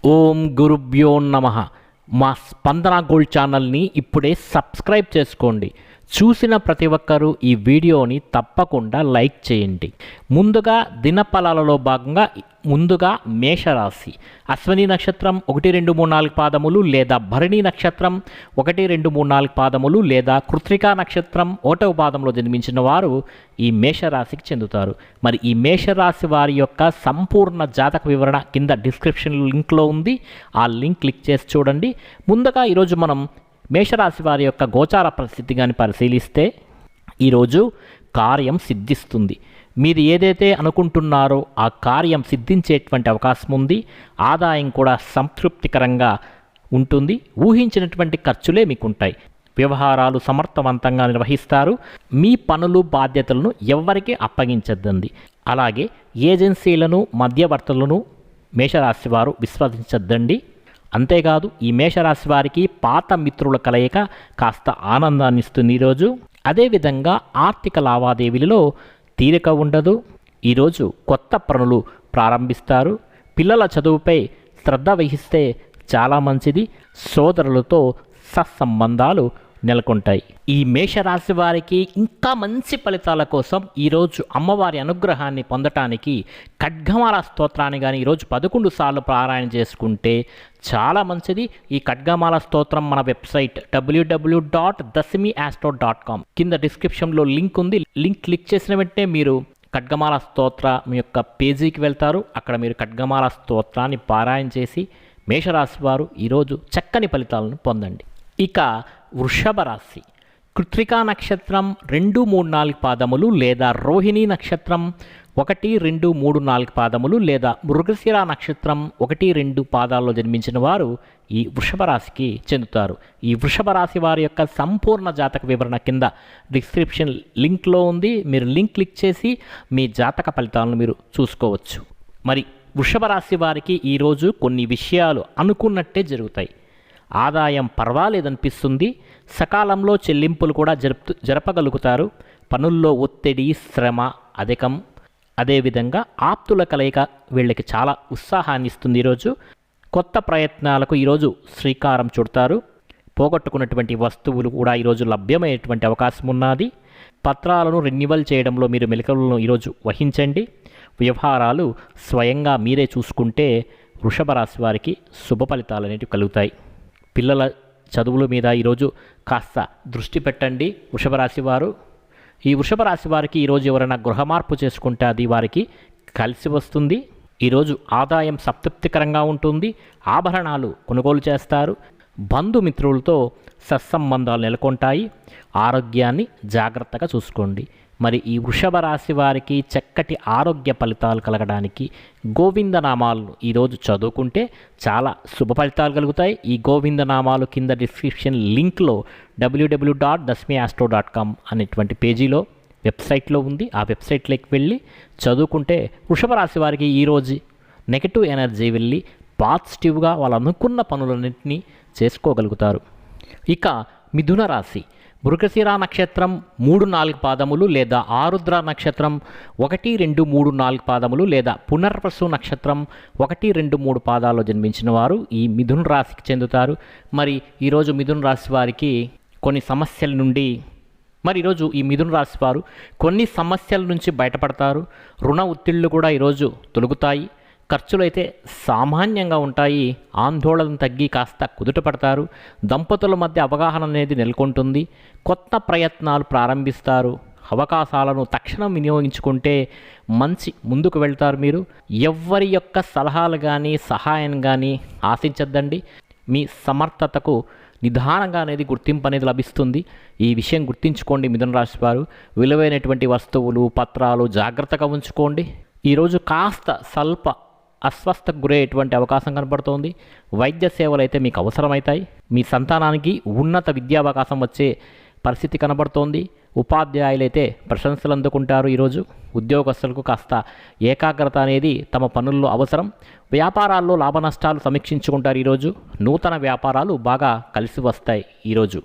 ఓం గురుభ్యో నమః. మా స్పందన గోల్డ్ ఛానల్ని ఇప్పుడే సబ్స్క్రైబ్ చేసుకోండి. చూసిన ప్రతి ఒక్కరూ ఈ వీడియోని తప్పకుండా లైక్ చేయండి. ముందుగా దినఫలాలలో భాగంగా మేషరాశి అశ్విని నక్షత్రం 1, 2, 3, 4 పాదములు లేదా భరణి నక్షత్రం 1, 2, 3, 4 పాదములు లేదా కృత్తికా నక్షత్రం 1వ పాదంలో జన్మించిన వారు ఈ మేషరాశికి చెందుతారు. మరి ఈ మేషరాశి వారి యొక్క సంపూర్ణ జాతక వివరణ కింద డిస్క్రిప్షన్ లింక్లో ఉంది. ఆ లింక్ క్లిక్ చేసి చూడండి. ముందుగా ఈరోజు మనం మేషరాశి వారి యొక్క గోచార పరిస్థితి కానీ పరిశీలిస్తే ఈరోజు కార్యం సిద్ధిస్తుంది. మీరు ఏదైతే అనుకుంటున్నారో ఆ కార్యం సిద్ధించేటువంటి అవకాశం ఉంది. ఆదాయం కూడా సంతృప్తికరంగా ఉంటుంది. ఊహించినటువంటి ఖర్చులే మీకు ఉంటాయి. వ్యవహారాలు సమర్థవంతంగా నిర్వహిస్తారు. మీ పనులు బాధ్యతలను ఎవ్వరికీ అప్పగించద్దండి. అలాగే ఏజెన్సీలను మధ్యవర్తులను మేషరాశి వారు విశ్వసించద్దండి. అంతేకాదు ఈ మేషరాశి వారికి పాత మిత్రుల కలయిక కాస్త ఆనందాన్ని ఇస్తుంది ఈరోజు. అదేవిధంగా ఆర్థిక లావాదేవీలలో తీరిక ఉండదు. ఈరోజు కొత్త పనులు ప్రారంభిస్తారు. పిల్లల చదువుపై శ్రద్ధ వహిస్తే చాలా మంచిది. సోదరులతో సత్సంబంధాలు నెలకొంటాయి. ఈ మేషరాశి వారికి ఇంకా మంచి ఫలితాల కోసం ఈరోజు అమ్మవారి అనుగ్రహాన్ని పొందటానికి ఖడ్గమాల స్తోత్రాన్ని కానీ ఈరోజు 11 సార్లు పారాయణ చేసుకుంటే చాలా మంచిది. ఈ ఖడ్గమాల స్తోత్రం మన వెబ్సైట్ www.dasimiastro.com కింద డిస్క్రిప్షన్లో లింక్ ఉంది. లింక్ క్లిక్ చేసిన వెంటనే మీరు ఖడ్గమాల స్తోత్రం యొక్క పేజీకి వెళ్తారు. అక్కడ మీరు ఖడ్గమాల స్తోత్రాన్ని పారాయణ చేసి మేషరాశి వారు ఈరోజు చక్కని ఫలితాలను పొందండి. ఇక వృషభ రాశి కృత్తికా నక్షత్రం 2, 3, 4 పాదములు లేదా రోహిణి నక్షత్రం 1, 2, 3, 4 పాదములు లేదా మృగశిర నక్షత్రం 1, 2 పాదాల్లో జన్మించిన వారు ఈ వృషభ రాశికి చెందుతారు. ఈ వృషభ రాశి వారి యొక్క సంపూర్ణ జాతక వివరణ కింద డిస్క్రిప్షన్ లింక్లో ఉంది. మీరు లింక్ క్లిక్ చేసి మీ జాతక ఫలితాలను మీరు చూసుకోవచ్చు. మరి వృషభ రాశి వారికి ఈరోజు కొన్ని విషయాలు అనుకున్నట్టే జరుగుతాయి. ఆదాయం పర్వాలేదనిపిస్తుంది. సకాలంలో చెల్లింపులు కూడా జరపగలుగుతారు. పనుల్లో ఒత్తిడి శ్రమ అధికం. అదేవిధంగా ఆప్తుల కలయిక వీళ్ళకి చాలా ఉత్సాహాన్ని ఇస్తుంది. ఈరోజు కొత్త ప్రయత్నాలకు ఈరోజు శ్రీకారం చుడతారు. పోగొట్టుకున్నటువంటి వస్తువులు కూడా ఈరోజు లభ్యమయ్యేటువంటి అవకాశం ఉన్నది. పత్రాలను రెన్యువల్ చేయడంలో మీరు మెలకువలను ఈరోజు వహించండి. వ్యవహారాలు స్వయంగా మీరే చూసుకుంటే వృషభ రాశి వారికి శుభ ఫలితాలు అనేవి కలుగుతాయి. పిల్లల చదువుల మీద ఈరోజు కాస్త దృష్టి పెట్టండి వృషభ రాశి వారు. ఈ వృషభ రాశి వారికి ఈరోజు ఎవరైనా గృహ మార్పు చేసుకుంటే అది వారికి కలిసి వస్తుంది. ఈరోజు ఆదాయం సంతృప్తికరంగా ఉంటుంది. ఆభరణాలు కొనుగోలు చేస్తారు. బంధుమిత్రులతో సత్సంబంధాలు నెలకొంటాయి. ఆరోగ్యాన్ని జాగ్రత్తగా చూసుకోండి. మరి ఈ వృషభ రాశి వారికి చక్కటి ఆరోగ్య ఫలితాలు కలగడానికి గోవిందనామాలను ఈరోజు చదువుకుంటే చాలా శుభ ఫలితాలు కలుగుతాయి. ఈ గోవిందనామాలు కింద డిస్క్రిప్షన్ లింక్లో www.dasimiastro.com అనేటువంటి పేజీలో వెబ్సైట్లో ఉంది. ఆ వెబ్సైట్లోకి వెళ్ళి చదువుకుంటే వృషభ రాశి వారికి ఈరోజు నెగటివ్ ఎనర్జీ వెళ్ళి పాజిటివ్గా వాళ్ళు అనుకున్న పనులన్నింటినీ చేసుకోగలుగుతారు. ఇక మిథున రాశి మృగశిర నక్షత్రం 3, 4 పాదములు లేదా ఆరుద్ర నక్షత్రం 1, 2, 3, 4 పాదములు లేదా పునర్వసు నక్షత్రం 1, 2, 3 పాదాల్లో జన్మించిన వారు ఈ మిథున రాశికి చెందుతారు. మరి ఈరోజు మిథున రాశి వారికి కొన్ని సమస్యల నుండి ఈరోజు ఈ మిథున రాశి వారు కొన్ని సమస్యల నుంచి బయటపడతారు. రుణ ఒత్తిళ్లు కూడా ఈరోజు తొలగుతాయి. ఖర్చులు అయితే సామాన్యంగా ఉంటాయి. ఆందోళన తగ్గి కాస్త కుదుట పడతారు. దంపతుల మధ్య అవగాహన అనేది నెలకొంటుంది. కొత్త ప్రయత్నాలు ప్రారంభిస్తారు. అవకాశాలను తక్షణం వినియోగించుకుంటే మంచి ముందుకు వెళ్తారు. మీరు ఎవ్వరి యొక్క సలహాలు కానీ సహాయం కానీ ఆశించద్దండి. మీ సమర్థతకు నిదానంగా అనేది గుర్తింపు అనేది లభిస్తుంది. ఈ విషయం గుర్తించుకోండి మిథున రాశి వారు. విలువైనటువంటి వస్తువులు పత్రాలు జాగ్రత్తగా ఉంచుకోండి. ఈరోజు కాస్త స్వల్ప అస్వస్థకు గురయ్యేటువంటి అవకాశం కనబడుతోంది. వైద్య సేవలు అయితే మీకు అవసరమవుతాయి. మీ సంతానానికి ఉన్నత విద్యావకాశం వచ్చే పరిస్థితి కనబడుతోంది. ఉపాధ్యాయులైతే ప్రశంసలు అందుకుంటారు. ఈరోజు ఉద్యోగస్తులకు కాస్త ఏకాగ్రత అనేది తమ పనుల్లో అవసరం. వ్యాపారాల్లో లాభ నష్టాలు సమీక్షించుకుంటారు. ఈరోజు నూతన వ్యాపారాలు బాగా కలిసి వస్తాయి. ఈరోజు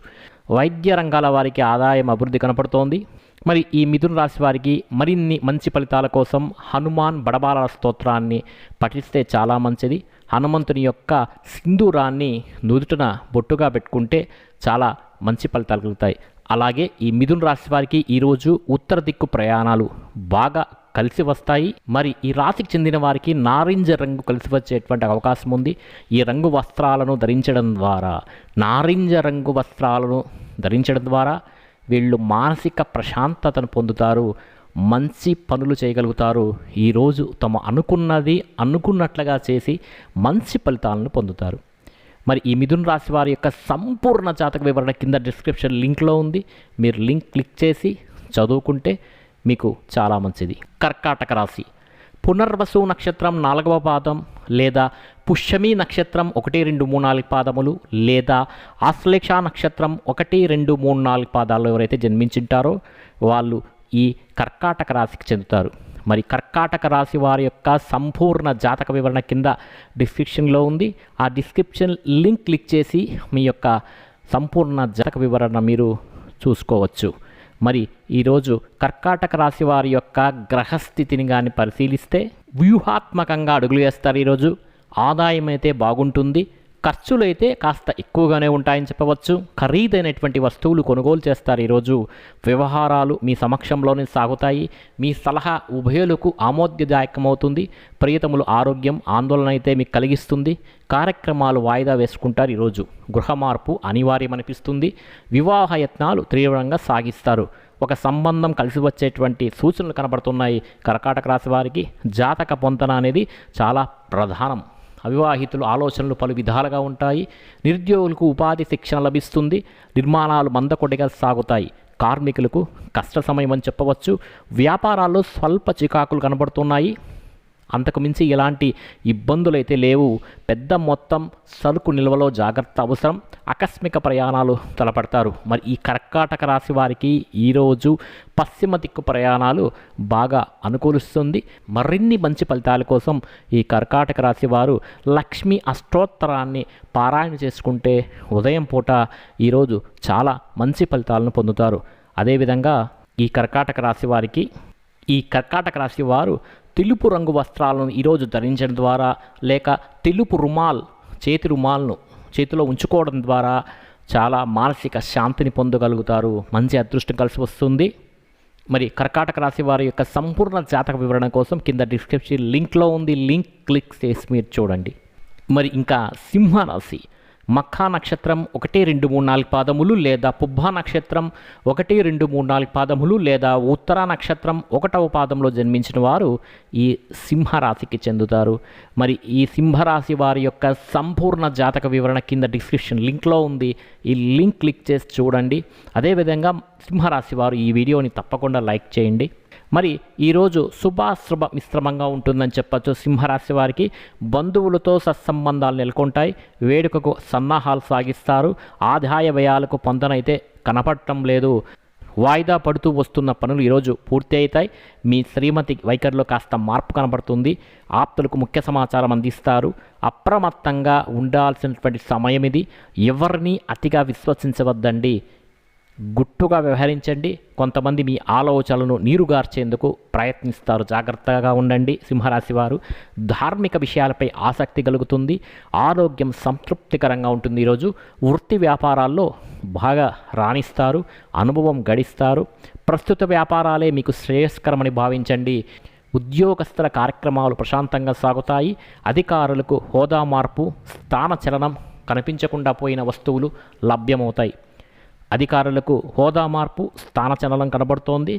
వైద్య రంగాల వారికి ఆదాయం అభివృద్ధి కనపడుతోంది. మరి ఈ మిథున రాశి వారికి మరిన్ని మంచి ఫలితాల కోసం హనుమాన్ బడబాల స్తోత్రాన్ని పఠిస్తే చాలా మంచిది. హనుమంతుని యొక్క సింధూరాన్ని నుదుటన బొట్టుగా పెట్టుకుంటే చాలా మంచి ఫలితాలు కలుగుతాయి. అలాగే ఈ మిథున రాశి వారికి ఈరోజు ఉత్తర దిక్కు ప్రయాణాలు బాగా కలిసి వస్తాయి. మరి ఈ రాశికి చెందిన వారికి నారింజ రంగు కలిసి వచ్చేటువంటి అవకాశం ఉంది. ఈ రంగు వస్త్రాలను ధరించడం ద్వారా, నారింజ రంగు వస్త్రాలను ధరించడం ద్వారా వీళ్ళు మానసిక ప్రశాంతతను పొందుతారు, మంచి పనులు చేయగలుగుతారు. ఈరోజు తమ అనుకున్నట్లుగా చేసి మంచి ఫలితాలను పొందుతారు. మరి ఈ మిథున రాశి వారి యొక్క సంపూర్ణ జాతక వివరణ కింద డిస్క్రిప్షన్ లింక్లో ఉంది. మీరు లింక్ క్లిక్ చేసి చదువుకుంటే మీకు చాలా మంచిది. కర్కాటక రాశి పునర్వసు నక్షత్రం 4వ పాదం లేదా పుష్యమి నక్షత్రం 1, 2, 3, 4 పాదములు లేదా ఆశ్లేష నక్షత్రం 1, 2, 3, 4 పాదాల్లో ఎవరైతే జన్మించింటారో వాళ్ళు ఈ కర్కాటక రాశికి చెందుతారు. మరి కర్కాటక రాశి వారి యొక్క సంపూర్ణ జాతక వివరణ కింద డిస్క్రిప్షన్లో ఉంది. ఆ డిస్క్రిప్షన్ లింక్ క్లిక్ చేసి మీ యొక్క సంపూర్ణ జాతక వివరణ మీరు చూసుకోవచ్చు. మరి ఈరోజు కర్కాటక రాశి వారి యొక్క గ్రహస్థితిని కానీ పరిశీలిస్తే వ్యూహాత్మకంగా అడుగులు వేస్తారు. ఈరోజు ఆదాయం అయితే బాగుంటుంది, ఖర్చులు అయితే కాస్త ఎక్కువగానే ఉంటాయని చెప్పవచ్చు. ఖరీదైనటువంటి వస్తువులు కొనుగోలు చేస్తారు. ఈరోజు వ్యవహారాలు మీ సమక్షంలోనే సాగుతాయి. మీ సలహా ఉభయులకు ఆమోదదాయకమవుతుంది. ప్రియతములు ఆరోగ్యం ఆందోళన అయితే మీకు కలిగిస్తుంది. కార్యక్రమాలు వాయిదా వేసుకుంటారు. ఈరోజు గృహ మార్పు అనివార్యమనిపిస్తుంది. వివాహ యత్నాలు తీవ్రంగా సాగిస్తారు. ఒక సంబంధం కలిసి వచ్చేటువంటి సూచనలు కనబడుతున్నాయి. కర్కాటక రాశి వారికి జాతక పొంతన అనేది చాలా ప్రధానం. అవివాహితులు ఆలోచనలు పలు విధాలుగా ఉంటాయి. నిరుద్యోగులకు ఉపాధి శిక్షణ లభిస్తుంది. నిర్మాణాలు మందకొడిగా సాగుతాయి. కార్మికులకు కష్ట సమయం అని చెప్పవచ్చు. వ్యాపారాల్లో స్వల్ప చికాకులు కనబడుతున్నాయి. అంతకు మించి ఎలాంటి ఇబ్బందులు అయితే లేవు. పెద్ద మొత్తం సరుకు నిల్వలో జాగ్రత్త అవసరం. ఆకస్మిక ప్రయాణాలు తలపడతారు. మరి ఈ కర్కాటక రాశి వారికి ఈరోజు పశ్చిమ దిక్కు ప్రయాణాలు బాగా అనుకూలిస్తుంది. మరిన్ని మంచి ఫలితాల కోసం ఈ కర్కాటక రాశి వారు లక్ష్మీ అష్టోత్తరాన్ని పారాయణ చేసుకుంటే ఉదయం పూట ఈరోజు చాలా మంచి ఫలితాలను పొందుతారు. అదేవిధంగా ఈ కర్కాటక రాశి వారు తెలుపు రంగు వస్త్రాలను ఈరోజు ధరించడం ద్వారా లేక తెలుపు చేతి రుమాల్ను చేతిలో ఉంచుకోవడం ద్వారా చాలా మానసిక శాంతిని పొందగలుగుతారు. మంచి అదృష్టం కలిసి వస్తుంది. మరి కర్కాటక రాశి వారి యొక్క సంపూర్ణ జాతక వివరణ కోసం కింద డిస్క్రిప్షన్ లింక్లో ఉంది. లింక్ క్లిక్ చేసి మీరు చూడండి. మరి ఇంకా సింహరాశి మఖా నక్షత్రం 1, 2, 3, 4 పాదములు లేదా పుబ్బా నక్షత్రం 1, 2, 3, 4 పాదములు లేదా ఉత్తర నక్షత్రం 1వ పాదంలో జన్మించిన వారు ఈ సింహరాశికి చెందుతారు. మరి ఈ సింహరాశి వారి యొక్క సంపూర్ణ జాతక వివరణ కింద డిస్క్రిప్షన్ లింక్లో ఉంది. ఈ లింక్ క్లిక్ చేసి చూడండి. అదేవిధంగా సింహరాశి వారు ఈ వీడియోని తప్పకుండా లైక్ చేయండి. మరి ఈరోజు శుభాశుభ మిశ్రమంగా ఉంటుందని చెప్పచ్చు. సింహరాశి వారికి బంధువులతో సత్సంబంధాలు నెలకొంటాయి. వేడుకకు సన్నాహాలు సాగిస్తారు. ఆదాయ వ్యయాలకు పొందనైతే కనపడటం లేదు. వాయిదా పడుతూ వస్తున్న పనులు ఈరోజు పూర్తి అవుతాయి. మీ శ్రీమతి వైఖరిలో కాస్త మార్పు కనబడుతుంది. ఆప్తులకు ముఖ్య సమాచారం అందిస్తారు. అప్రమత్తంగా ఉండాల్సినటువంటి సమయం ఇది. ఎవరిని అతిగా విశ్వసించవద్దండి. గుట్టుగా వ్యవహరించండి. కొంతమంది మీ ఆలోచనలను నీరుగార్చేందుకు ప్రయత్నిస్తారు. జాగ్రత్తగా ఉండండి. సింహరాశి వారు ధార్మిక విషయాలపై ఆసక్తి కలుగుతుంది. ఆరోగ్యం సంతృప్తికరంగా ఉంటుంది. ఈరోజు వృత్తి వ్యాపారాల్లో బాగా రాణిస్తారు. అనుభవం గడిస్తారు. ప్రస్తుత వ్యాపారాలే మీకు శ్రేయస్కరమని భావించండి. ఉద్యోగస్తుల కార్యక్రమాలు ప్రశాంతంగా సాగుతాయి. అధికారులకు హోదా మార్పు, స్థాన చలనం, కనిపించకుండా పోయిన వస్తువులు లభ్యమవుతాయి. అధికారులకు హోదా మార్పు, స్థానచలనం కనబడుతోంది.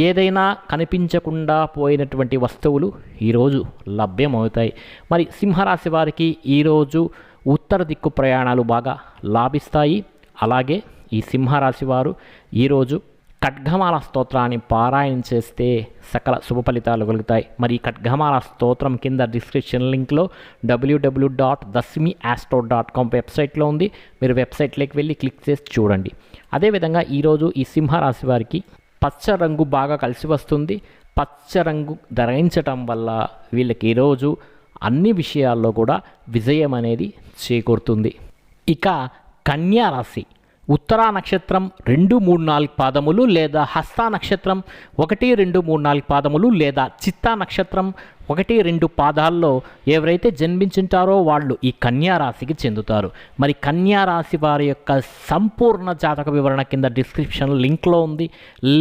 ఏదైనా కనిపించకుండా పోయినటువంటి వస్తువులు ఈరోజు లభ్యమవుతాయి. మరి సింహరాశి వారికి ఈరోజు ఉత్తర దిక్కు ప్రయాణాలు బాగా లాభిస్తాయి. అలాగే ఈ సింహరాశి వారు ఈరోజు ఖడ్గమాల స్తోత్రాన్ని పారాయణ చేస్తే సకల శుభ ఫలితాలు కలుగుతాయి. మరి ఈ ఖడ్గమాల స్తోత్రం కింద డిస్క్రిప్షన్ లింక్లో www.dasmiastro.com వెబ్సైట్లో ఉంది. మీరు వెబ్సైట్లోకి వెళ్ళి క్లిక్ చేసి చూడండి. అదేవిధంగా ఈరోజు ఈ సింహరాశి వారికి పచ్చ రంగు బాగా కలిసి వస్తుంది. పచ్చ రంగు ధరించటం వల్ల వీళ్ళకి ఈరోజు అన్ని విషయాల్లో కూడా విజయం అనేది చేకూరుతుంది. ఇక కన్యా రాశి ఉత్తరా నక్షత్రం 2, 3, 4 పాదములు లేదా హస్తా నక్షత్రం 1, 2, 3, 4 పాదములు లేదా చిత్తా నక్షత్రం 1, 2 పాదాల్లో ఎవరైతే జన్మించుంటారో వాళ్ళు ఈ కన్యా రాశికి చెందుతారు. మరి కన్యా రాశి వారి యొక్క సంపూర్ణ జాతక వివరణ కింద డిస్క్రిప్షన్ లింక్లో ఉంది.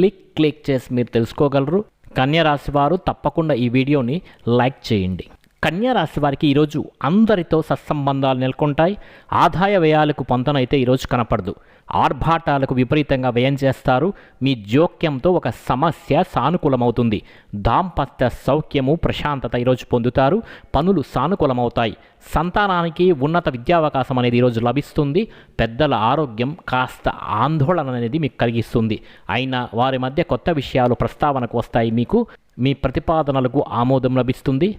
లింక్ క్లిక్ చేసి మీరు తెలుసుకోగలరు. కన్యా రాశి వారు తప్పకుండా ఈ వీడియోని లైక్ చేయండి. కన్యా రాశి వారికి ఈరోజు అందరితో సత్సంబంధాలు నెలకొంటాయి. ఆదాయ వ్యయాలకు పొంతనైతే ఈరోజు కనపడదు. ఆర్భాటాలకు విపరీతంగా వ్యయం చేస్తారు. మీ జోక్యంతో ఒక సమస్య సానుకూలమవుతుంది. దాంపత్య సౌఖ్యము ప్రశాంతత ఈరోజు పొందుతారు. పనులు సానుకూలమవుతాయి. సంతానానికి ఉన్నత విద్యావకాశం అనేది ఈరోజు లభిస్తుంది. పెద్దల ఆరోగ్యం కాస్త ఆందోళన అనేది మీకు కలిగిస్తుంది. అయినా వారి మధ్య కొత్త విషయాలు ప్రస్తావనకు వస్తాయి. మీకు మీ ప్రతిపాదనలకు ఆమోదం లభిస్తుంది.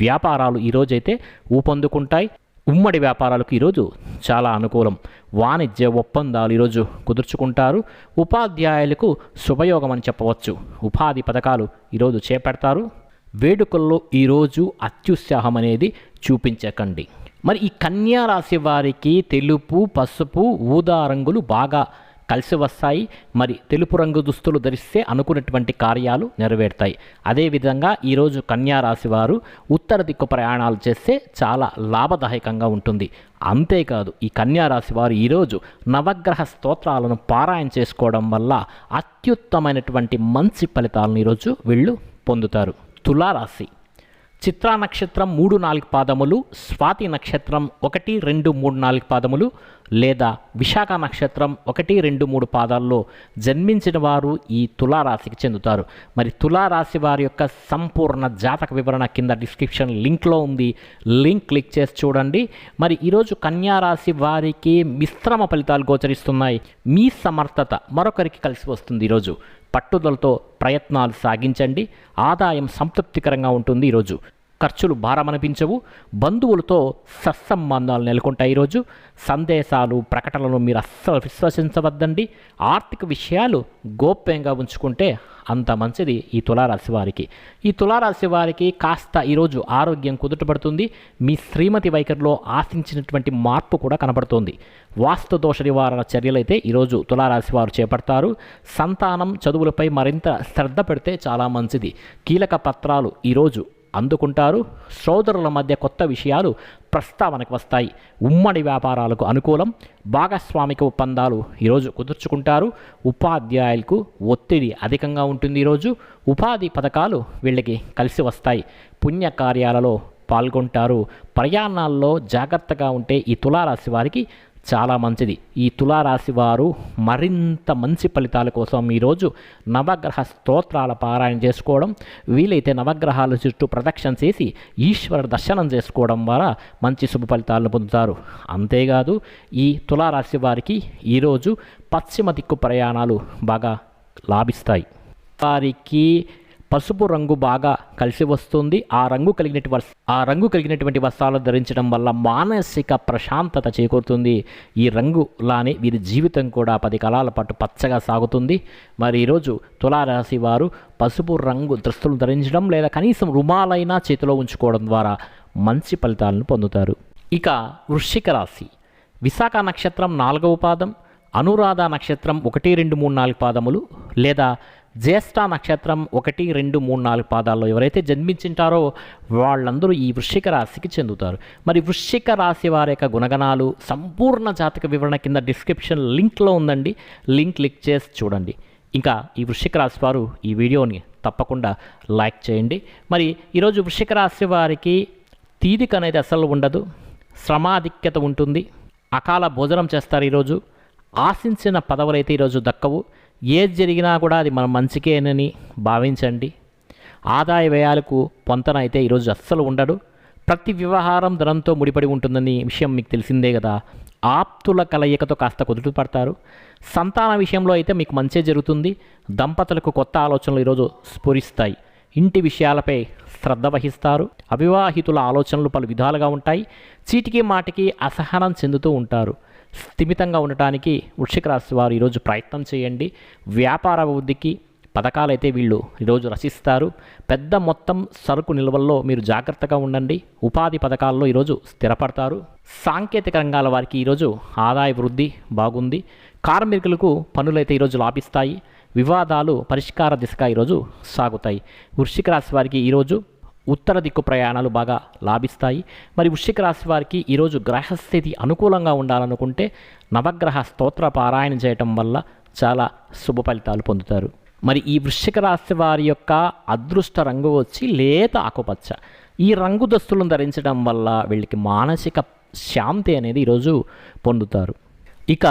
వ్యాపారాలు ఈరోజైతే ఊపందుకుంటాయి. ఉమ్మడి వ్యాపారాలకు ఈరోజు చాలా అనుకూలం. వాణిజ్య ఒప్పందాలు ఈరోజు కుదుర్చుకుంటారు. ఉపాధ్యాయులకు శుభయోగం అని చెప్పవచ్చు. ఉపాధి పథకాలు ఈరోజు చేపడతారు. వేడుకల్లో ఈరోజు అత్యుత్సాహం అనేది చూపించకండి. మరి ఈ కన్యా రాశి వారికి తెలుపు, పసుపు, ఊదా రంగులు బాగా కలిసి వస్తాయి. మరి తెలుపు రంగు దుస్తులు ధరిస్తే అనుకున్నటువంటి కార్యాలు నెరవేరుతాయి. అదేవిధంగా ఈరోజు కన్యా రాశి వారు ఉత్తర దిక్కు ప్రయాణాలు చేస్తే చాలా లాభదాయకంగా ఉంటుంది. అంతేకాదు ఈ కన్యా రాశి వారు ఈరోజు నవగ్రహ స్తోత్రాలను పారాయణ చేసుకోవడం వల్ల అత్యుత్తమైనటువంటి మంచి ఫలితాలను ఈరోజు వీళ్ళు పొందుతారు. తులారాశి చిత్రా నక్షత్రం 3, 4 పాదములు, స్వాతి నక్షత్రం 1, 2, 3, 4 పాదములు లేదా విశాఖ నక్షత్రం 1, 2, 3 పాదాల్లో జన్మించిన వారు ఈ తులారాశికి చెందుతారు. మరి తులారాశి వారి యొక్క సంపూర్ణ జాతక వివరణ కింద డిస్క్రిప్షన్ లింక్లో ఉంది. లింక్ క్లిక్ చేసి చూడండి. మరి ఈరోజు కన్యా రాశి వారికి మిశ్రమ ఫలితాలు గోచరిస్తున్నాయి. మీ సమర్థత మరొకరికి కలిసి వస్తుంది. ఈరోజు పట్టుదలతో ప్రయత్నాలు సాగించండి. ఆదాయం సంతృప్తికరంగా ఉంటుంది. ఈరోజు ఖర్చులు భారమనిపించవు. బంధువులతో సత్సంబంధాలు నెలకొంటాయి. ఈరోజు సందేశాలు, ప్రకటనలను మీరు అస్సలు విశ్వసించవద్దండి. ఆర్థిక విషయాలు గోప్యంగా ఉంచుకుంటే అంత మంచిది ఈ తులారాశి వారికి. ఈ తులారాశి వారికి కాస్త ఈరోజు ఆరోగ్యం కుదుటపడుతుంది. మీ శ్రీమతి వైఖరిలో ఆశించినటువంటి మార్పు కూడా కనబడుతోంది. వాస్తు దోష నివారణ చర్యలైతే ఈరోజు తులారాశి వారు చేపడతారు. సంతానం చదువులపై మరింత శ్రద్ధ పెడితే చాలా మంచిది. కీలక పత్రాలు ఈరోజు అందుకుంటారు. సోదరుల మధ్య కొత్త విషయాలు ప్రస్తావనకు వస్తాయి. ఉమ్మడి వ్యాపారాలకు అనుకూలం. భాగస్వామిక ఒప్పందాలు ఈరోజు కుదుర్చుకుంటారు. ఉపాధ్యాయులకు ఒత్తిడి అధికంగా ఉంటుంది. ఈరోజు ఉపాధి పథకాలు వీళ్ళకి కలిసి వస్తాయి. పుణ్యకార్యాలలో పాల్గొంటారు. ప్రయాణాల్లో జాగ్రత్తగా ఉంటే ఈ తులారాశి వారికి చాలా మంచిది. ఈ తులారాశి వారు మరింత మంచి ఫలితాల కోసం ఈరోజు నవగ్రహ స్తోత్రాల పారాయణ చేసుకోవడం, వీలైతే నవగ్రహాల చుట్టూ ప్రదక్షిణ చేసి ఈశ్వర దర్శనం చేసుకోవడం ద్వారా మంచి శుభ ఫలితాలను పొందుతారు. అంతేకాదు ఈ తులారాశి వారికి ఈరోజు పశ్చిమ దిక్కు ప్రయాణాలు బాగా లాభిస్తాయి. వారికి పసుపు రంగు బాగా కలిసి వస్తుంది. ఆ రంగు కలిగినటువంటి వస్త్రాలు ధరించడం వల్ల మానసిక ప్రశాంతత చేకూరుతుంది. ఈ రంగులానే వీరి జీవితం కూడా 10 కాలాల పాటు పచ్చగా సాగుతుంది. మరి ఈరోజు తులారాశి వారు పసుపు రంగు దుస్తులు ధరించడం లేదా కనీసం రుమాలైనా చేతిలో ఉంచుకోవడం ద్వారా మంచి ఫలితాలను పొందుతారు. ఇక వృశ్చిక రాశి విశాఖ నక్షత్రం 4వ పాదం, అనురాధ నక్షత్రం 1, 2, 3, 4 పాదములు లేదా జ్యేష్ఠ నక్షత్రం 1, 2, 3, 4 పాదాల్లో ఎవరైతే జన్మించింటారో వాళ్ళందరూ ఈ వృశ్చిక రాశికి చెందుతారు. మరి వృశ్చిక రాశి వారి యొక్క గుణగణాలు సంపూర్ణ జాతక వివరణ కింద డిస్క్రిప్షన్ లింక్లో ఉందండి. లింక్ క్లిక్ చేసి చూడండి. ఇంకా ఈ వృశ్చిక రాశి వారు ఈ వీడియోని తప్పకుండా లైక్ చేయండి. మరి ఈరోజు వృశ్చిక రాశి వారికి తీరిక అనేది అసలు ఉండదు. శ్రమాధిక్యత ఉంటుంది. అకాల భోజనం చేస్తారు. ఈరోజు ఆశించిన పదవులైతే ఈరోజు దక్కవు. ఏది జరిగినా కూడా అది మన మంచికేనని భావించండి. ఆదాయ వ్యయాలకు పొంతన అయితే ఈరోజు అస్సలు ఉండడు. ప్రతి వ్యవహారం ధనంతో ముడిపడి ఉంటుందని విషయం మీకు తెలిసిందే కదా. ఆప్తుల కలయికతో కాస్త కుదుట పడతారు. సంతాన విషయంలో అయితే మీకు మంచే జరుగుతుంది. దంపతులకు కొత్త ఆలోచనలు ఈరోజు స్ఫురిస్తాయి. ఇంటి విషయాలపై శ్రద్ధ వహిస్తారు. అవివాహితుల ఆలోచనలు పలు విధాలుగా ఉంటాయి. చీటికి మాటికి అసహనం చెందుతూ ఉంటారు. స్థిమితంగా ఉండటానికి వృశ్చిక రాశి వారు ఈరోజు ప్రయత్నం చేయండి. వ్యాపార అభివృద్ధికి పథకాలైతే వీళ్ళు ఈరోజు రచిస్తారు. పెద్ద మొత్తం సరుకు నిల్వల్లో మీరు జాగ్రత్తగా ఉండండి. ఉపాధి పథకాల్లో ఈరోజు స్థిరపడతారు. సాంకేతిక రంగాల వారికి ఈరోజు ఆదాయ వృద్ధి బాగుంది. కార్మికులకు పనులైతే ఈరోజు లాభిస్తాయి. వివాదాలు పరిష్కార దిశగా ఈరోజు సాగుతాయి. వృశ్చిక రాశి వారికి ఈరోజు ఉత్తర దిక్కు ప్రయాణాలు బాగా లాభిస్తాయి. మరి వృశ్చిక రాశి వారికి ఈరోజు గ్రహస్థితి అనుకూలంగా ఉండాలనుకుంటే నవగ్రహ స్తోత్ర పారాయణ చేయటం వల్ల చాలా శుభ ఫలితాలు పొందుతారు. మరి ఈ వృశ్చిక రాశి వారి యొక్క అదృష్ట రంగు వచ్చి లేత ఆకుపచ్చ. ఈ రంగు దుస్తులను ధరించడం వల్ల వీళ్ళకి మానసిక శాంతి అనేది ఈరోజు పొందుతారు. ఇక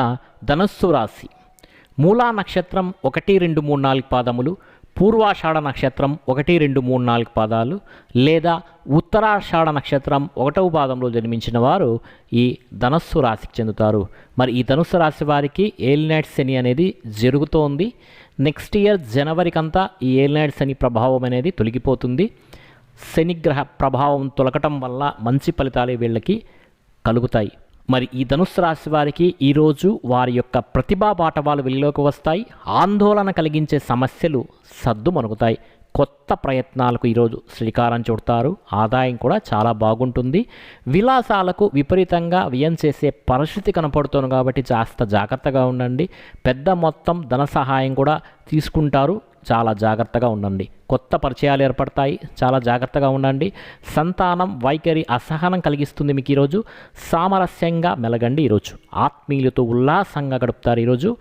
ధనస్సు రాశి మూలా నక్షత్రం 1, 2, 3, 4 పాదములు, పూర్వాషాఢ నక్షత్రం 1, 2, 3, 4 పాదాలు లేదా ఉత్తరాషాఢ నక్షత్రం 1వ పాదంలో జన్మించిన వారు ఈ ధనస్సు రాశికి చెందుతారు. మరి ఈ ధనుస్సు రాశి వారికి ఏలినాటి శని అనేది జరుగుతోంది. నెక్స్ట్ ఇయర్ జనవరికంతా ఈ ఏలినాటి శని ప్రభావం అనేది తొలగిపోతుంది. శనిగ్రహ ప్రభావం తొలగటం వల్ల మంచి ఫలితాలు వీళ్ళకి కలుగుతాయి. మరి ఈ ధనుస్సు రాశి వారికి ఈరోజు వారి యొక్క ప్రతిభా పాఠవాలు వెలుగులోకి వస్తాయి. ఆందోళన కలిగించే సమస్యలు సద్దుమణుగుతాయి. కొత్త ప్రయత్నాలకు ఈరోజు శ్రీకారం చుడతారు. ఆదాయం కూడా చాలా బాగుంటుంది. విలాసాలకు విపరీతంగా వ్యయం చేసే పరిస్థితి కనపడుతుంది కాబట్టి కాస్త జాగ్రత్తగా ఉండండి. పెద్ద మొత్తం ధన సహాయం కూడా తీసుకుంటారు. చాలా జాగ్రత్తగా ఉండండి. కొత్త పరిచయాలు ఏర్పడతాయి. చాలా జాగ్రత్తగా ఉండండి. సంతానం వైఖరి అసహనం కలిగిస్తుంది మీకు ఈరోజు. సామరస్యంగా మెలగండి. ఈరోజు ఆత్మీయులతో ఉల్లాసంగా గడుపుతారు. ఈరోజు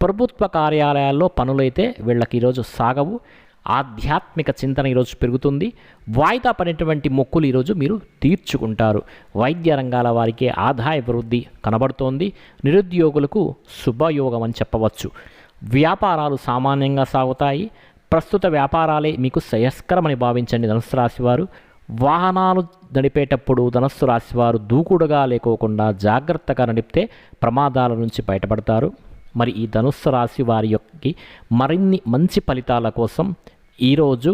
ప్రభుత్వ కార్యాలయాల్లో పనులైతే వీళ్ళకి ఈరోజు సాగవు. ఆధ్యాత్మిక చింతన ఈరోజు పెరుగుతుంది. వాయిదా పడినటువంటి మొక్కులు ఈరోజు మీరు తీర్చుకుంటారు. వైద్య రంగాల వారికి ఆదాయ వృద్ధి కనబడుతోంది. నిరుద్యోగులకు శుభయోగం అని చెప్పవచ్చు. వ్యాపారాలు సామాన్యంగా సాగుతాయి. ప్రస్తుత వ్యాపారాలే మీకు శ్రేయస్కరమని భావించండి ధనుస్సు రాశి వారు. వాహనాలు నడిపేటప్పుడు ధనుస్సు రాశి వారు దూకుడుగా లేకోకుండా జాగ్రత్తగా నడిపితే ప్రమాదాల నుంచి బయటపడతారు. మరి ఈ ధనుస్సు రాశి వారి యొక్క మరిన్ని మంచి ఫలితాల కోసం ఈరోజు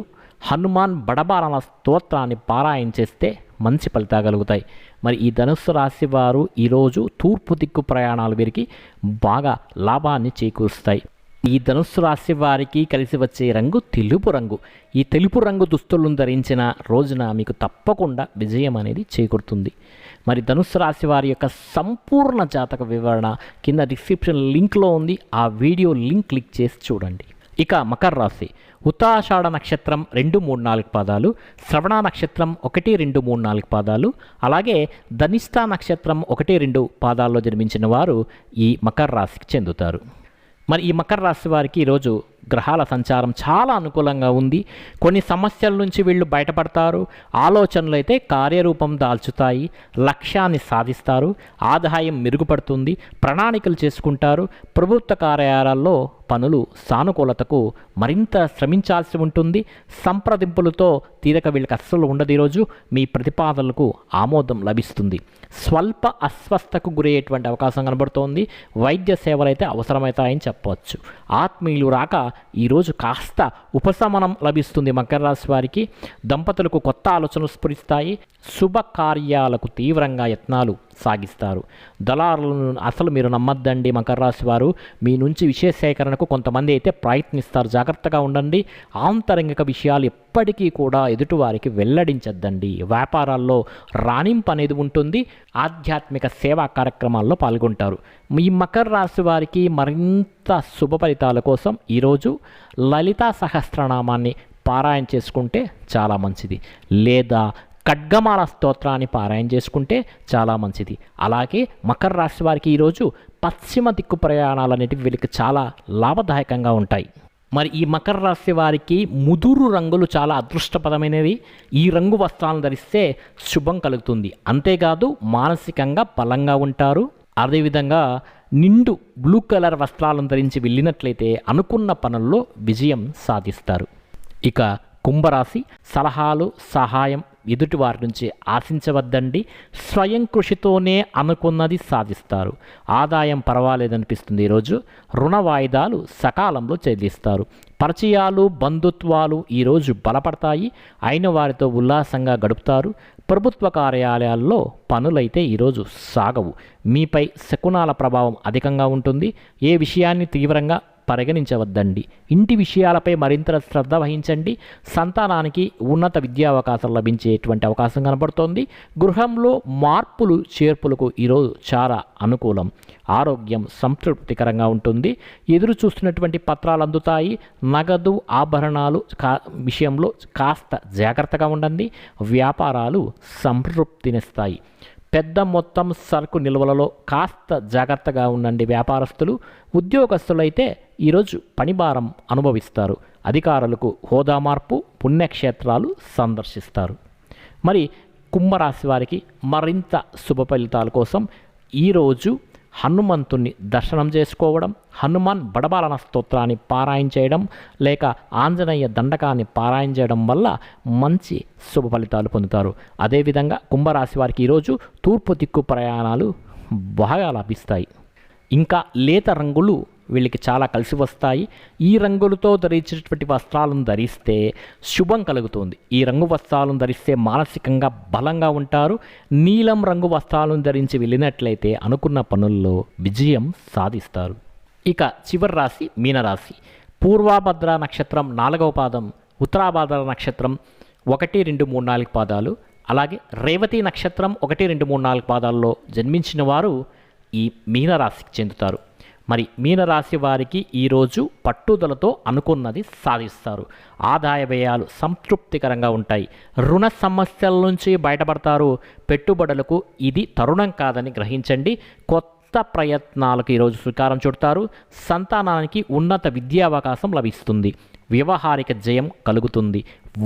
హనుమాన్ బడబారణ స్తోత్రాన్ని పారాయణ చేస్తే మంచి ఫలితాలు కలుగుతాయి. మరి ఈ ధనుస్సు రాశి వారు ఈరోజు తూర్పు దిక్కు ప్రయాణాలు వీరికి బాగా లాభాన్ని చేకూరుస్తాయి. ఈ ధనుస్సు రాశి వారికి కలిసి వచ్చే రంగు తెలుపు రంగు. ఈ తెలుపు రంగు దుస్తులను ధరించిన రోజున మీకు తప్పకుండా విజయం అనేది చేకూరుతుంది. మరి ధనుస్సు రాశి వారి యొక్క సంపూర్ణ జాతక వివరణ కింద డిస్క్రిప్షన్ లింక్లో ఉంది. ఆ వీడియో లింక్ క్లిక్ చేసి చూడండి. ఇక మకర రాశి ఉత్తరాషాఢ నక్షత్రం 2, 3, 4 పాదాలు, శ్రవణ నక్షత్రం 1, 2, 3, 4 పాదాలు, అలాగే ధనిష్ఠ నక్షత్రం 1, 2 పాదాల్లో జన్మించిన వారు ఈ మకర రాశికి చెందుతారు. మరి ఈ మకర రాశి వారికి ఈరోజు గ్రహాల సంచారం చాలా అనుకూలంగా ఉంది. కొన్ని సమస్యల నుంచి వీళ్ళు బయటపడతారు. ఆలోచనలు అయితే కార్యరూపం దాల్చుతాయి. లక్ష్యాన్ని సాధిస్తారు. ఆదాయం మెరుగుపడుతుంది. ప్రణాళికలు చేసుకుంటారు. ప్రభుత్వ కార్యాలయాల్లో పనులు సానుకూలతకు మరింత శ్రమించాల్సి ఉంటుంది. సంప్రదింపులతో తీరక వీళ్ళకి అస్సలు ఉండదు. ఈరోజు మీ ప్రతిపాదనలకు ఆమోదం లభిస్తుంది. స్వల్ప అస్వస్థకు గురయ్యేటువంటి అవకాశం కనబడుతోంది. వైద్య సేవలు అయితే అవసరమవుతాయని చెప్పవచ్చు. ఆత్మీయులు రాక ఈరోజు కాస్త ఉపశమనం లభిస్తుంది. మకర రాశి వారికి దంపతులకు కొత్త ఆలోచనలు స్ఫురిస్తాయి. శుభకార్యాలకు తీవ్రంగా యత్నాలు సాగిస్తారు. దళారులను అసలు మీరు నమ్మద్దండి. మకర రాశి వారు మీ నుంచి విషయ సేకరణకు కొంతమంది అయితే ప్రయత్నిస్తారు. జాగ్రత్తగా ఉండండి. ఆంతరంగిక విషయాలు ఎప్పటికీ కూడా ఎదుటివారికి వెల్లడించద్దండి. వ్యాపారాల్లో రాణింపు అనేది ఉంటుంది. ఆధ్యాత్మిక సేవా కార్యక్రమాల్లో పాల్గొంటారు. ఈ మకర రాశి వారికి మరింత శుభ ఫలితాల కోసం ఈరోజు లలితా సహస్రనామాన్ని పారాయణ చేసుకుంటే చాలా మంచిది. లేదా ఖడ్గమాల స్తోత్రాన్ని పారాయణ చేసుకుంటే చాలా మంచిది. అలాగే మకర రాశి వారికి ఈరోజు పశ్చిమ దిక్కు ప్రయాణాలు అనేటివి వీళ్ళకి చాలా లాభదాయకంగా ఉంటాయి. మరి ఈ మకర రాశి వారికి ముదురు రంగులు చాలా అదృష్టపదమైనవి. ఈ రంగు వస్త్రాలను ధరిస్తే శుభం కలుగుతుంది. అంతేకాదు మానసికంగా బలంగా ఉంటారు. అదేవిధంగా నిండు బ్లూ కలర్ వస్త్రాలను ధరించి వెళ్ళినట్లయితే అనుకున్న పనుల్లో విజయం సాధిస్తారు. ఇక కుంభరాశి సలహాలు సహాయం ఎదుటి వారి నుంచి ఆశించవద్దండి. స్వయం కృషితోనే అనుకున్నది సాధిస్తారు. ఆదాయం పర్వాలేదనిపిస్తుంది. ఈరోజు రుణ వాయిదాలు సకాలంలో చెల్లిస్తారు. పరిచయాలు బంధుత్వాలు ఈరోజు బలపడతాయి. అయిన వారితో ఉల్లాసంగా గడుపుతారు. ప్రభుత్వ కార్యాలయాల్లో పనులైతే ఈరోజు సాగవు. మీపై శకునాల ప్రభావం అధికంగా ఉంటుంది. ఏ విషయాన్ని తీవ్రంగా పరిగణించవద్దండి. ఇంటి విషయాలపై మరింత శ్రద్ధ వహించండి. సంతానానికి ఉన్నత విద్యా అవకాశాలు లభించేటువంటి అవకాశం కనబడుతోంది. గృహంలో మార్పులు చేర్పులకు ఈరోజు చాలా అనుకూలం. ఆరోగ్యం సంతృప్తికరంగా ఉంటుంది. ఎదురు చూస్తున్నటువంటి పత్రాలు అందుతాయి. నగదు ఆభరణాలు విషయంలో కాస్త జాగ్రత్తగా ఉండండి. వ్యాపారాలు సంతృప్తినిస్తాయి. పెద్ద మొత్తం సరుకు నిల్వలలో కాస్త జాగ్రత్తగా ఉండండి వ్యాపారస్తులు. ఉద్యోగస్తులైతే ఈరోజు పనిభారం అనుభవిస్తారు. అధికారులకు హోదా మార్పు, పుణ్యక్షేత్రాలు సందర్శిస్తారు. మరి కుంభరాశి వారికి మరింత శుభ ఫలితాల కోసం ఈరోజు హనుమంతుణ్ణి దర్శనం చేసుకోవడం, హనుమాన్ బడబాలన స్తోత్రాన్ని పారాయణ చేయడం, లేక ఆంజనేయ దండకాన్ని పారాయణ చేయడం వల్ల మంచి శుభ ఫలితాలు పొందుతారు. అదేవిధంగా కుంభరాశి వారికి ఈరోజు తూర్పు దిక్కు ప్రయాణాలు బాగా లభిస్తాయి. ఇంకా లేత రంగులు వీళ్ళకి చాలా కలిసి వస్తాయి. ఈ రంగులతో ధరించినటువంటి వస్త్రాలను ధరిస్తే శుభం కలుగుతుంది. ఈ రంగు వస్త్రాలను ధరిస్తే మానసికంగా బలంగా ఉంటారు. నీలం రంగు వస్త్రాలను ధరించి వెళ్ళినట్లయితే అనుకున్న పనుల్లో విజయం సాధిస్తారు. ఇక చివరి రాశి మీనరాశి. పూర్వాభద్ర నక్షత్రం 4వ పాదం, ఉత్తరాభద్ర నక్షత్రం 1, 2, 3, 4 పాదాలు, అలాగే రేవతి నక్షత్రం 1, 2, 3, 4 పాదాల్లో జన్మించిన వారు ఈ మీనరాశికి చెందుతారు. మరి మీనరాశి వారికి ఈరోజు పట్టుదలతో అనుకున్నది సాధిస్తారు. ఆదాయ వ్యయాలు సంతృప్తికరంగా ఉంటాయి. రుణ సమస్యల నుంచి బయటపడతారు. పెట్టుబడులకు ఇది తరుణం కాదని గ్రహించండి. కొత్త ప్రయత్నాలకు ఈరోజు శ్రీకారం చుడతారు. సంతానానికి ఉన్నత విద్యావకాశం లభిస్తుంది. వ్యవహారిక జయం కలుగుతుంది.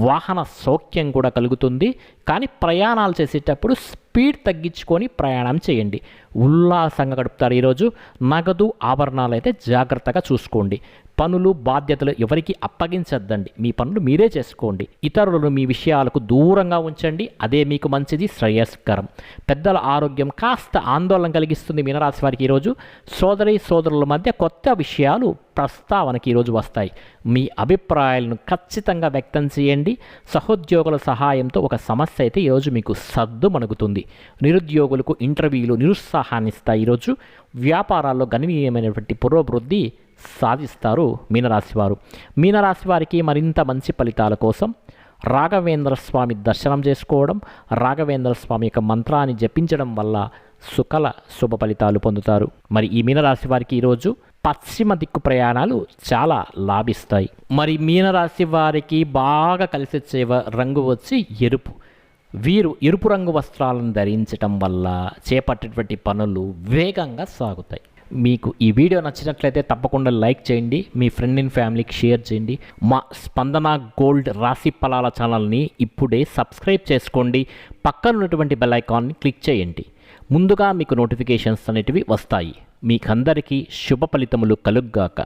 వాహన సౌఖ్యం కూడా కలుగుతుంది. కానీ ప్రయాణాలు చేసేటప్పుడు స్పీడ్ తగ్గించుకొని ప్రయాణం చేయండి. ఉల్లాసంగా గడుపుతారు ఈరోజు. నగదు ఆభరణాలు అయితే జాగ్రత్తగా చూసుకోండి. పనులు బాధ్యతలు ఎవరికి అప్పగించద్దండి. మీ పనులు మీరే చేసుకోండి. ఇతరులను మీ విషయాలకు దూరంగా ఉంచండి. అదే మీకు మంచిది, శ్రేయస్కరం. పెద్దల ఆరోగ్యం కాస్త ఆందోళన కలిగిస్తుంది మీనరాశి వారికి ఈరోజు. సోదరుల మధ్య కొత్త విషయాలు ప్రస్తావనకి ఈరోజు వస్తాయి. మీ అభిప్రాయాలను ఖచ్చితంగా వ్యక్తం చేయండి. సహోద్యోగుల సహాయంతో ఒక సమస్య అయితే ఈరోజు మీకు సద్దుమణుగుతుంది. నిరుద్యోగులకు ఇంటర్వ్యూలు నిరుత్సాహాన్ని ఇస్తాయి ఈరోజు. వ్యాపారాల్లో గణనీయమైనటువంటి పురోభివృద్ధి సాధిస్తారు మీనరాశి వారు. మీనరాశి వారికి మరింత మంచి ఫలితాల కోసం రాఘవేంద్ర స్వామి దర్శనం చేసుకోవడం, రాఘవేంద్ర స్వామి యొక్క మంత్రాన్ని జపించడం వల్ల సుకల శుభ ఫలితాలు పొందుతారు. మరి ఈ మీనరాశి వారికి ఈరోజు పశ్చిమ దిక్కు ప్రయాణాలు చాలా లాభిస్తాయి. మరి మీనరాశి వారికి బాగా కలిసి వచ్చే రంగు వచ్చి ఎరుపు. వీరు ఎరుపు రంగు వస్త్రాలను ధరించటం వల్ల చేపట్టేటువంటి పనులు వేగంగా సాగుతాయి. మీకు ఈ వీడియో నచ్చినట్లయితే తప్పకుండా లైక్ చేయండి. మీ ఫ్రెండ్ అండ్ ఫ్యామిలీకి షేర్ చేయండి. మా స్పందన గోల్డ్ రాశి ఫలాల ఛానల్ని ఇప్పుడే సబ్స్క్రైబ్ చేసుకోండి. పక్కన ఉన్నటువంటి బెల్ ఐకాన్ని క్లిక్ చేయండి. ముందుగా మీకు నోటిఫికేషన్స్ అనేటివి వస్తాయి. మీకందరికీ శుభ ఫలితములు కలుగ్గాక.